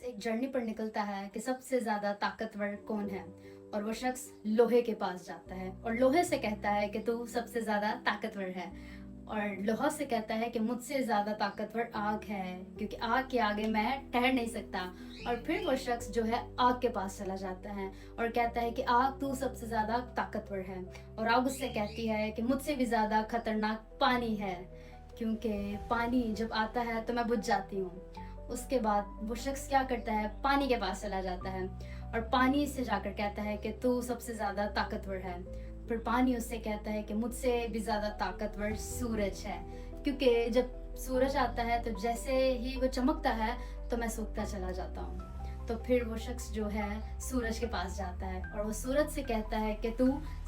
एक जर्नी पर निकलता है कि सबसे ज्यादा ताकतवर कौन है, और वो शख्स लोहे के पास जाता है और लोहे से कहता है कि तू सबसे ज्यादा ताकतवर है। और लोहा से कहता है कि मुझसे ज्यादा ताकतवर आग है, क्योंकि आग के आगे मैं ठहर नहीं सकता। और फिर वो शख्स जो है आग के पास चला जाता है और कहता है कि आग तू सबसे ज्यादा ताकतवर है। और आग उससे कहती है कि मुझसे भी ज्यादा खतरनाक पानी है, क्योंकि पानी जब आता है तो मैं बुझ जाती हूँ। उसके बाद वो शख्स क्या करता है, पानी के पास चला जाता है और पानी से जाकर कहता है कि तू सबसे ज्यादा ताकतवर है। फिर पानी उससे कहता है कि मुझसे भी ज्यादा ताकतवर सूरज है, क्योंकि जब सूरज आता है तो जैसे ही वो चमकता है तो मैं सूखता चला जाता हूँ। तो फिर वो शख्स जो है सूरज के पास जाता है और वो सूरज से कहता है कि तू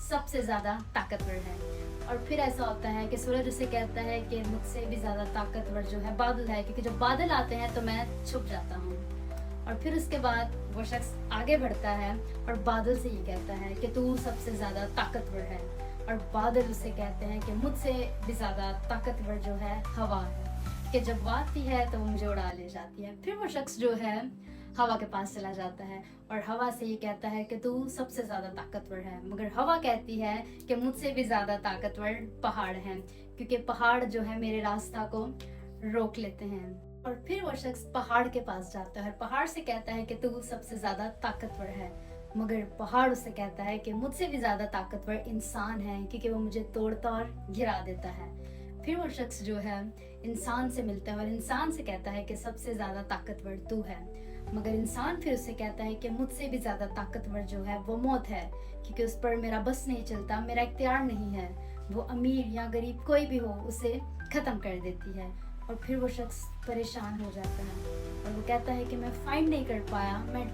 सबसे ज्यादा ताकतवर है। और फिर ऐसा होता है कि सूरज उसे कहता है कि मुझसे भी ज्यादा ताकतवर जो है बादल है, क्योंकि जब बादल आते हैं तो मैं छुप जाता हूँ। और फिर उसके बाद वो शख्स आगे बढ़ता है और बादल से ये कहता है कि तू सबसे ज्यादा ताकतवर है। और बादल उसे कहते हैं कि मुझसे भी ज्यादा ताकतवर जो है हवा है, कि जब वो आती है तो वो मुझे उड़ा ले जाती है। फिर वो शख्स जो है हवा के पास चला जाता है और हवा से ये कहता है कि तू सबसे ज्यादा ताकतवर है, मगर हवा कहती है कि मुझसे भी ज्यादा ताकतवर पहाड़ हैं, क्योंकि पहाड़ जो है मेरे रास्ता को रोक लेते हैं। और फिर वो शख्स पहाड़ के पास जाता है और पहाड़ से कहता है कि तू सबसे ज्यादा ताकतवर है, मगर पहाड़ उससे कहता है कि मुझसे भी ज्यादा ताकतवर इंसान है, क्योंकि वो मुझे तोड़ता और गिरा देता है। फिर वो शख्स जो है इंसान से मिलता है और इंसान से कहता है कि सबसे ज्यादा ताकतवर तू है, मगर इंसान फिर उससे कहता है कि मुझसे भी ज्यादा ताकतवर जो है वो मौत है, क्योंकि उस पर मेरा बस नहीं चलता, मेरा इख्तियार नहीं है। वो अमीर या गरीब कोई भी हो उसे खत्म कर देती है। और फिर वो शख्स परेशान हो जाता है और वो कहता है कि मैं फाइंड नहीं कर पाया, मैं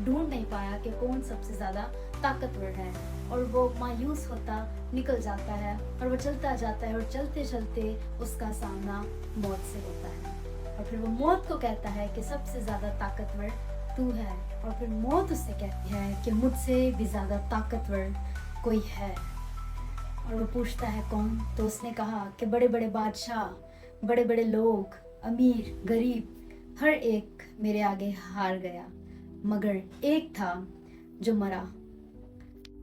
ढूंढ नहीं पाया कि कौन सबसे ज्यादा ताकतवर है। और वो मायूस होता निकल जाता है और वो चलता जाता है और चलते चलते उसका सामना मौत से होता है। और फिर वो मौत को कहता है कि सबसे ज्यादा ताकतवर तू है। और फिर मौत उससे कहती है कि मुझसे भी ज्यादा ताकतवर कोई है। और वो पूछता है कौन, तो उसने कहा कि बड़े बड़े बादशाह, बड़े बड़े लोग, अमीर गरीब, हर एक मेरे आगे हार गया, मगर एक था जो मरा।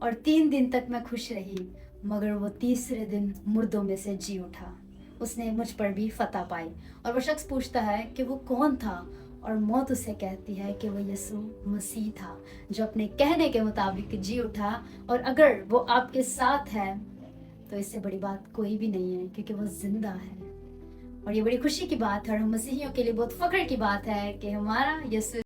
और 3 दिन तक मैं खुश रही, मगर वो तीसरे दिन मुर्दों में से जी उठा। उसने मुझ पर भी फतह पाई। और वो शख्स पूछता है कि वो कौन था, और मौत उसे कहती है कि वो यीशु मसीह था, जो अपने कहने के मुताबिक जी उठा। और अगर वो आपके साथ है तो इससे बड़ी बात कोई भी नहीं है, क्योंकि वो जिंदा है। और ये बड़ी खुशी की बात है और हम मसीहियों के लिए बहुत फख्र की बात है कि हमारा यीशु